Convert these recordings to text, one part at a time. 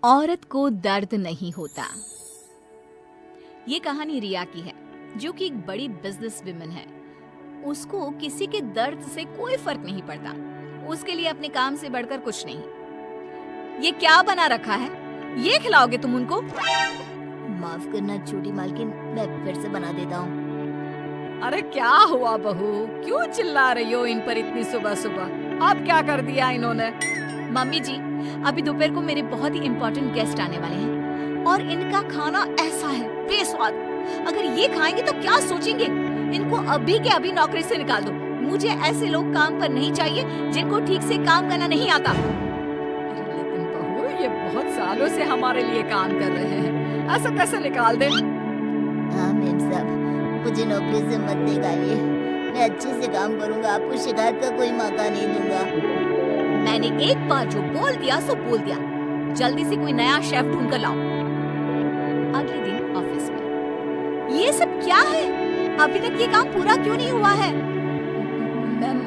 औरत को दर्द नहीं होता। ये कहानी रिया की है, जो कि एक बड़ी बिजनेस विमेन है। उसको किसी के दर्द से कोई फर्क नहीं पड़ता। उसके लिए अपने काम से बढ़कर कुछ नहीं। ये क्या बना रखा है? ये खिलाओगे तुम उनको? माफ करना छोटी मालकिन, मैं फिर से बना देता हूँ। अरे क्या हुआ बहू, क्यों चिल्ला रही हो इन पर इतनी सुबह सुबह? अब क्या कर दिया इन्होंने? मम्मी जी, अभी दोपहर को मेरे बहुत ही इम्पोर्टेंट गेस्ट आने वाले हैं और इनका खाना ऐसा है बेस्वाद। अगर ये खाएंगे तो क्या सोचेंगे? इनको अभी के अभी नौकरी से निकाल दो। मुझे ऐसे लोग काम पर नहीं चाहिए जिनको ठीक से काम करना नहीं आता। अरे लेकिन बहू, ये बहुत सालों से हमारे लिए काम कर रहे हैं, ऐसा कैसे निकाल दे? हाँ मेम साहब, मुझे नौकरी से मत निकालिए। मैं अच्छे से काम करूंगा, आपको शिकायत का कोई मौका नहीं दूंगा। मैंने एक बार जो बोल दिया सो बोल दिया। जल्दी से कोई नया शेफ ढूंढ कर लाओ। अगले दिन ऑफिस में, ये सब क्या है? अभी तक ये काम पूरा क्यों नहीं हुआ है? मैम,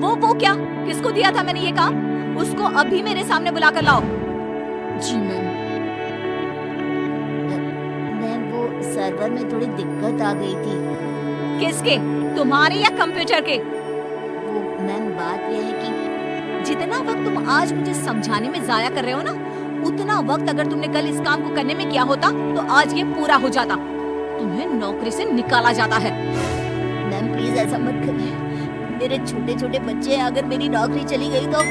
वो क्या? किसको दिया था मैंने ये काम? उसको अभी मेरे सामने बुला कर लाओ। जी मैम। मैम, वो सर्वर में थोड़ी दिक्कत आ गई थी। किसके? तुम्हारे या कंप्यूटर के? वो मैम, बात यह है कि जितना वक्त तुम आज मुझे समझाने में जाया कर रहे हो ना, उतना वक्त अगर तुमने कल इस काम को करने में किया होता तो आज ये पूरा हो जाता। तुम्हें नौकरी से निकाला जाता है। मैम प्लीज ऐसा मत करिए। मेरे छोटे छोटे बच्चे, अगर मेरी नौकरी चली गई तो?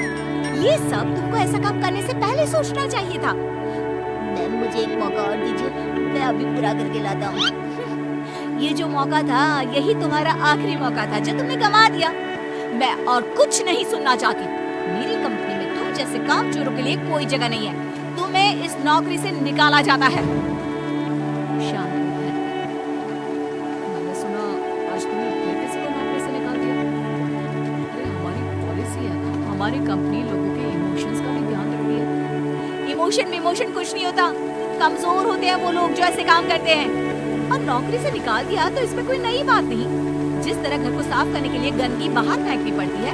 ये सब तुमको ऐसा काम करने से पहले सोचना चाहिए था। मैम मुझे एक मौका और दीजिए, मैं अभी पूरा करके लाता हूँ। ये जो मौका था, यही तुम्हारा आखिरी मौका था जो तुमने गंवा दिया। मैं और कुछ नहीं सुनना चाहती। मेरी कंपनी में तुम जैसे कामचोरों के लिए कोई जगह नहीं है। तुम्हें इस नौकरी से निकाला जाता है। शांत हो घर। मैंने सुना आज तुमने फिर किसी को नौकरी से निकाल दिया। अरे हमारी पॉलिसी है ना, हमारी कंपनी लोगों के इमोशंस का भी ध्यान रखती है। इमोशन कुछ नहीं होता। कमजोर होते हैं वो लोग जो ऐसे काम करते हैं। और नौकरी से निकाल दिया तो इसमें कोई नई बात नहीं। जिस तरह घर को साफ करने के लिए गंदगी बाहर फेंकनी पड़ती है,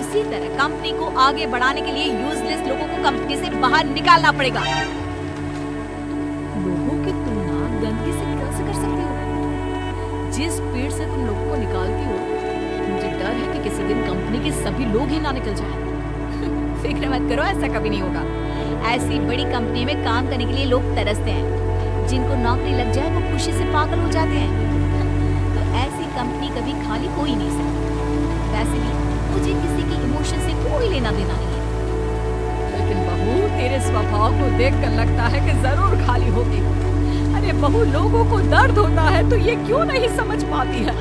उसी तरह कंपनी को आगे बढ़ाने के लिए यूजलेस लोगों को कंपनी से बाहर निकालना पड़ेगा। लोगों की तुलना गंदगी से कैसे कर सकती हो? जिस स्पीड से तुम लोगों को निकालती हो, मुझे डर है कि किसी दिन कंपनी के सभी लोग ही ना निकल जाएं। फिक्र मत करो, ऐसा कभी नहीं होगा। ऐसी बड़ी कंपनी में काम करने के लिए लोग तरसते हैं। जिनको नौकरी लग जाए वो खुशी से पागल हो जाते हैं। तो ऐसी कंपनी कभी खाली हो ही नहीं सकती। वैसे भी मुझे किसी की इमोशन से कोई लेना देना नहीं है। लेकिन बहू, तेरे स्वभाव को देखकर लगता है कि जरूर खाली होगी। अरे बहू, लोगों को दर्द होता है तो ये क्यों नहीं समझ पाती है?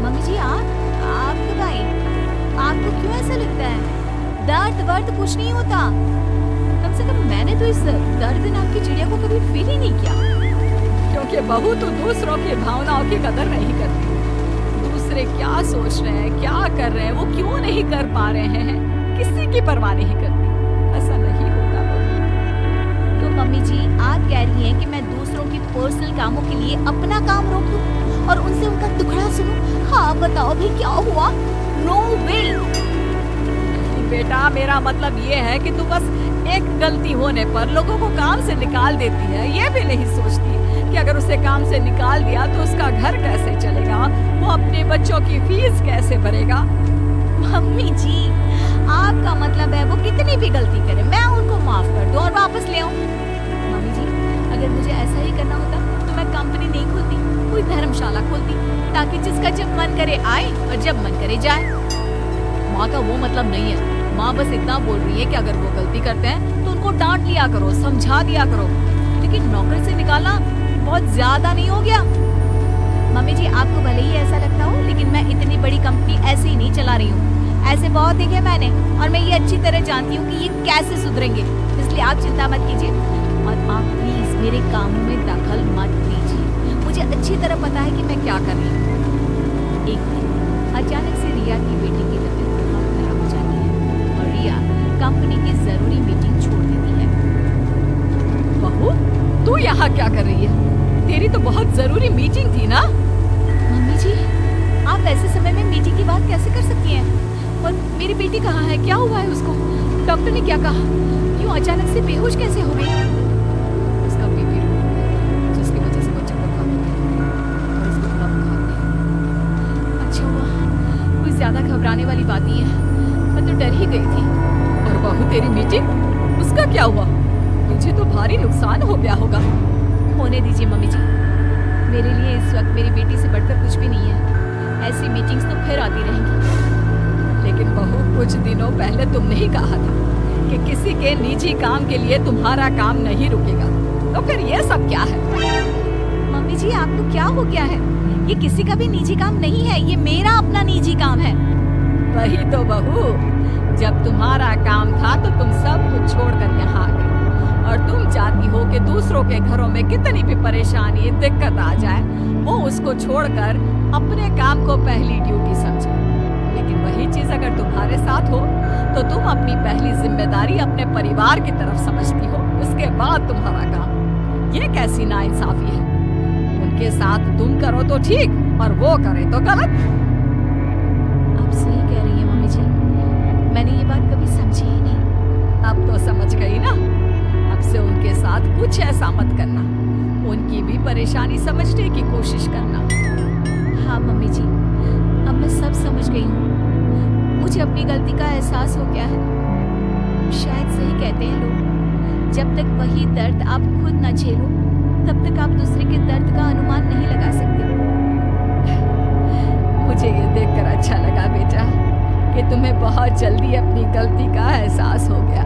मम्मी जी, आप कब आई? आपको क्यों ऐसा लगता है? दर्द वर्द कुछ नहीं होता। कम से कम मैंने तो इस दर्द नाम की चिड़िया को कभी फील ही नहीं किया। क्योंकि बहू तो दूसरों की भावनाओं की कदर नहीं करती। दूसरे क्या सोच रहे हैं, क्या कर रहे हैं, वो क्यों नहीं कर पा रहे हैं, किसी की परवाह नहीं करती। ऐसा नहीं होता बहू। तो मम्मी जी, आप कह रही हैं कि मैं दूसरों की पर्सनल कामों के लिए अपना काम रोक दूं और उनसे उनका दुखड़ा सुनूं? हाँ बताओ भी, क्या हुआ? नो वे बेटा, मेरा मतलब ये है कि तू बस एक गलती होने पर लोगों को काम से निकाल देती है। ये भी नहीं सोचती कि अगर उसे काम से निकाल दिया तो उसका घर कैसे चलेगा, वो अपने बच्चों की फीस कैसे भरेगा। मम्मी जी, आपका मतलब है वो कितनी भी गलती करे मैं उनको माफ कर दूं और वापस ले आऊं? मम्मी जी, अगर मुझे ऐसा ही करना होता तो मैं कंपनी नहीं खोलती, कोई धर्मशाला खोलती, ताकि जिसका जब मन करे आए और जब मन करे जाए। माँ का वो मतलब नहीं है। माँ बस इतना बोल रही है कि अगर वो गलती करते हैं तो उनको डांट लिया करो, समझा दिया करो। लेकिन नौकरी से निकालना बहुत ज्यादा नहीं हो गया? मम्मी जी, आपको भले ही ऐसा लगता हो, लेकिन मैं इतनी बड़ी कंपनी ऐसे ही नहीं चला रही हूँ। ऐसे बहुत देखे मैंने और मैं ये अच्छी तरह जानती हूँ कि ये कैसे सुधरेंगे। इसलिए आप चिंता मत कीजिए और आप प्लीज मेरे कामों में दखल मत दीजिए। मुझे अच्छी तरह पता है कि मैं क्या कर रही हूँ। एक दिन अचानक से रिया की बेटी की तबीयत बहुत खराब हो जाती है और रिया कंपनी की जरूरी मीटिंग छोड़ देती है। बहू, तू यहाँ क्या कर रही है? तेरी तो बहुत जरूरी मीटिंग थी ना? मम्मी जी, आप ऐसे समय में मीटिंग की बात कैसे कर सकती हैं? और मेरी बेटी कहाँ है? क्या हुआ है उसको? डॉक्टर ने क्या कहा? क्यों अचानक से बेहोश कैसे हो गई? उसका बीपी लो हो गया, जिसकी वजह से वो चक्कर खाने लगी और उसको थोड़ा बुखार भी। अच्छा हुआ, कोई ज्यादा घबराने वाली बात नहीं है, मैं तो डर ही गई थी। और बहू तेरी मीटिंग, उसका क्या हुआ? तुझे तो भारी नुकसान हो गया होगा। होने दीजिए मम्मी जी, मेरे लिए इस वक्त मेरी बेटी से बढ़कर कुछ भी नहीं है। ऐसी मीटिंग्स तो फिर आती रहेंगी। लेकिन बहू, कुछ दिनों पहले तुमने ही कहा था कि किसी के निजी काम के लिए तुम्हारा काम नहीं रुकेगा, तो फिर ये सब क्या है? मम्मी जी, आपको क्या हो गया है? ये किसी का भी निजी काम नहीं है, ये मेरा अपना निजी काम है। वही तो बहू, जब तुम्हारा काम था तो तुम सब कुछ छोड़कर यहाँ आ गई, और तुम चाहती हो कि दूसरों के घरों में कितनी भी परेशानी दिक्कत आ जाए, वो उसको छोड़कर अपने काम को पहली ड्यूटी समझे। लेकिन वही चीज अगर तुम्हारे साथ हो तो तुम अपनी पहली जिम्मेदारी अपने परिवार की तरफ समझती हो, उसके बाद तुम्हारा काम। ये कैसी नाइंसाफी है? उनके साथ तुम करो तो ठीक और वो करे तो गलत। आप सही कह रही हैं मम्मी जी, मैंने ये बात कभी समझी ही नहीं। अब तो समझ गई ना? अब से उनके साथ कुछ ऐसा मत करना, उनकी भी परेशानी समझने की कोशिश करना। हाँ मम्मी जी, अब मैं सब समझ गई हूँ। मुझे अपनी गलती का एहसास हो गया है। शायद सही कहते हैं लोग, जब तक वही दर्द आप खुद न झेलो तब तक आप दूसरे के दर्द का अनुमान नहीं लगा सकते। मुझे ये देखकर अच्छा लगा बेटा कि तुम्हें बहुत जल्दी अपनी गलती का एहसास हो गया।